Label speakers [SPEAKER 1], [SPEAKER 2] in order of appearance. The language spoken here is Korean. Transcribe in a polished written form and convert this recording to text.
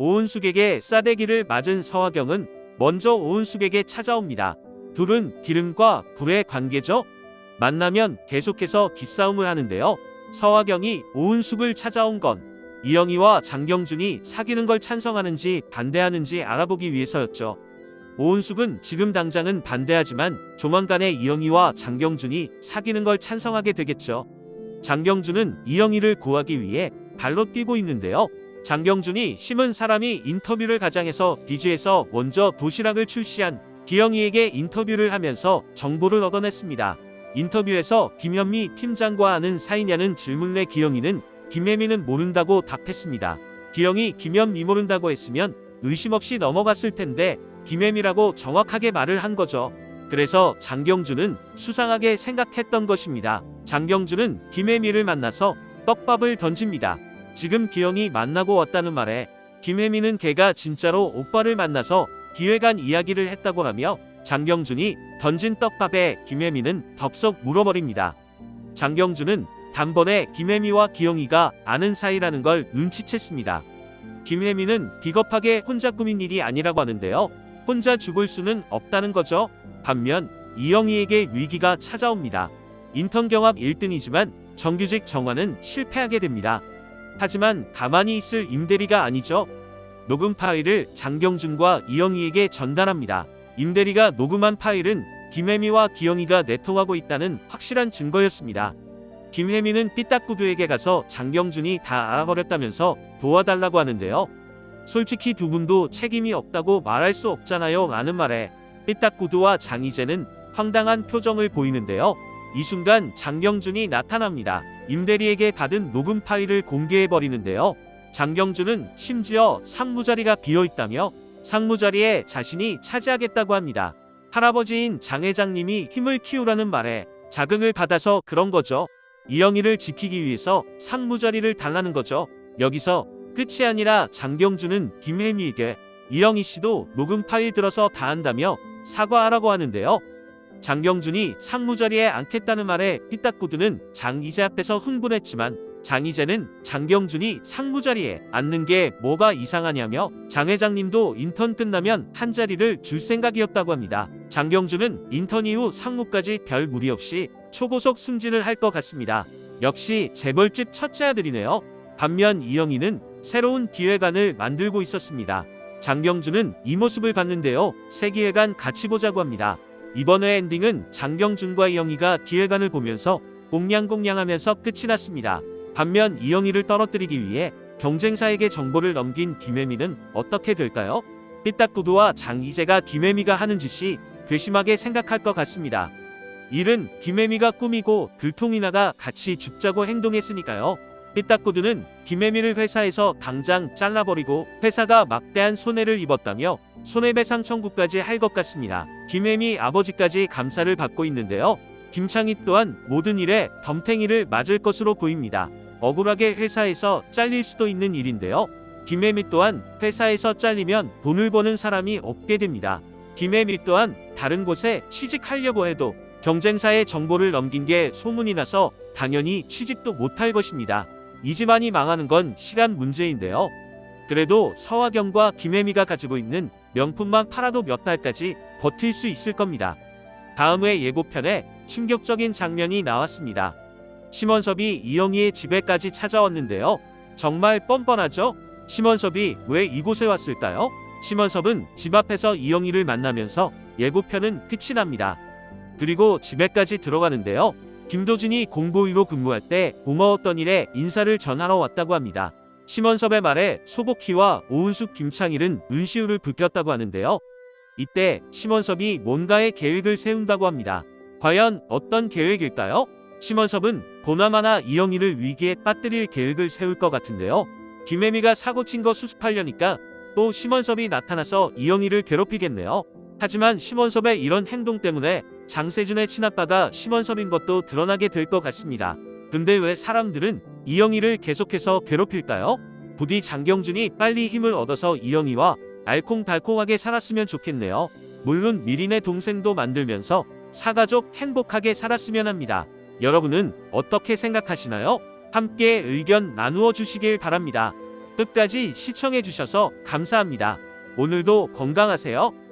[SPEAKER 1] 오은숙에게 싸대기를 맞은 서화경은 먼저 오은숙에게 찾아옵니다. 둘은 기름과 불의 관계죠. 만나면 계속해서 기싸움을 하는데요. 서화경이 오은숙을 찾아온 건 이영희와 장경준이 사귀는 걸 찬성하는지 반대하는지 알아보기 위해서였죠. 오은숙은 지금 당장은 반대하지만 조만간에 이영희와 장경준이 사귀는 걸 찬성하게 되겠죠. 장경준은 이영희를 구하기 위해 발로 뛰고 있는데요. 장경준이 심은 사람이 인터뷰를 가장해서 DG에서 먼저 도시락을 출시한 기영희에게 인터뷰를 하면서 정보를 얻어냈습니다. 인터뷰에서 김현미 팀장과 아는 사이냐는 질문에 기영희는 김혜미는 모른다고 답했습니다. 기영희 김현미 모른다고 했으면 의심 없이 넘어갔을 텐데 김혜미라고 정확하게 말을 한 거죠. 그래서 장경준은 수상하게 생각했던 것입니다. 장경준은 김혜미를 만나서 떡밥을 던집니다. 지금 기영이 만나고 왔다는 말에 김혜미는 걔가 진짜로 오빠를 만나서 기획안 이야기를 했다고 하며 장경준이 던진 떡밥에 김혜미는 덥석 물어버립니다. 장경준은 단번에 김혜미와 기영이가 아는 사이라는 걸 눈치챘습니다. 김혜미는 비겁하게 혼자 꾸민 일이 아니라고 하는데요. 혼자 죽을 수는 없다는 거죠. 반면 이영희에게 위기가 찾아옵니다. 인턴 경합 1등이지만 정규직 정화는 실패하게 됩니다. 하지만 가만히 있을 임대리가 아니죠. 녹음 파일을 장경준과 이영희에게 전달합니다. 임대리가 녹음한 파일은 김혜미와 기영이가 내통하고 있다는 확실한 증거였습니다. 김혜미는 삐딱구두에게 가서 장경준이 다 알아버렸다면서 도와달라고 하는데요. 솔직히 두 분도 책임이 없다고 말할 수 없잖아요 라는 말에 삐딱구두와 장희재는 황당한 표정을 보이는데요. 이 순간 장경준이 나타납니다. 임대리에게 받은 녹음 파일을 공개해버리는데요. 장경준은 심지어 상무자리가 비어있다며 상무자리에 자신이 차지하겠다고 합니다. 할아버지인 장 회장님이 힘을 키우라는 말에 자극을 받아서 그런 거죠. 이영희를 지키기 위해서 상무자리를 달라는 거죠. 여기서 끝이 아니라 장경준은 김혜미에게 이영희 씨도 녹음 파일 들어서 다 한다며 사과하라고 하는데요. 장경준이 상무자리에 앉겠다는 말에 삐딱구두는 장희재 앞에서 흥분했지만 장희재는 장경준이 상무자리에 앉는 게 뭐가 이상하냐며 장 회장님도 인턴 끝나면 한 자리를 줄 생각이었다고 합니다. 장경준은 인턴 이후 상무까지 별 무리 없이 초고속 승진을 할 것 같습니다. 역시 재벌집 첫째 아들이네요. 반면 이영희는 새로운 기획안을 만들고 있었습니다. 장경준은 이 모습을 봤는데요. 새 기획안 같이 보자고 합니다. 이번 회 엔딩은 장경준과 이영희가 기획안을 보면서 꽁냥꽁냥하면서 끝이 났습니다. 반면 이영희를 떨어뜨리기 위해 경쟁사에게 정보를 넘긴 김혜미는 어떻게 될까요? 삐딱구두와 장희재가 김혜미가 하는 짓이 괘씸하게 생각할 것 같습니다. 일은 김혜미가 꾸미고 들통이나가 같이 죽자고 행동했으니까요. 삐딱구두는 김혜미를 회사에서 당장 잘라버리고 회사가 막대한 손해를 입었다며 손해배상 청구까지 할 것 같습니다. 김혜미 아버지까지 감사를 받고 있는데요. 김창희 또한 모든 일에 덤탱이를 맞을 것으로 보입니다. 억울하게 회사에서 잘릴 수도 있는 일인데요. 김혜미 또한 회사에서 잘리면 돈을 버는 사람이 없게 됩니다. 김혜미 또한 다른 곳에 취직하려고 해도 경쟁사에 정보를 넘긴 게 소문이 나서 당연히 취직도 못할 것입니다. 이 집안이 망하는 건 시간 문제인데요. 그래도 서화경과 김혜미가 가지고 있는 명품만 팔아도 몇 달까지 버틸 수 있을 겁니다. 다음 회 예고편에 충격적인 장면이 나왔습니다. 심원섭이 이영희의 집에까지 찾아왔는데요. 정말 뻔뻔하죠? 심원섭이 왜 이곳에 왔을까요? 심원섭은 집 앞에서 이영희를 만나면서 예고편은 끝이 납니다. 그리고 집에까지 들어가는데요. 김도진이 공보위로 근무할 때 고마웠던 일에 인사를 전하러 왔다고 합니다. 심원섭의 말에 소복희와 오은숙 김창일은 은시우를 불켰다고 하는데요. 이때 심원섭이 뭔가의 계획을 세운다고 합니다. 과연 어떤 계획일까요? 심원섭은 보나마나 이영희를 위기에 빠뜨릴 계획을 세울 것 같은데요. 김혜미가 사고친 거 수습하려니까 또 심원섭이 나타나서 이영희를 괴롭히겠네요. 하지만 심원섭의 이런 행동 때문에 장세준의 친아빠가 심원섭인 것도 드러나게 될 것 같습니다. 근데 왜 사람들은 이영희를 계속해서 괴롭힐까요? 부디 장경준이 빨리 힘을 얻어서 이영희와 알콩달콩하게 살았으면 좋겠네요. 물론 미린의 동생도 만들면서 사가족 행복하게 살았으면 합니다. 여러분은 어떻게 생각하시나요? 함께 의견 나누어 주시길 바랍니다. 끝까지 시청해주셔서 감사합니다. 오늘도 건강하세요.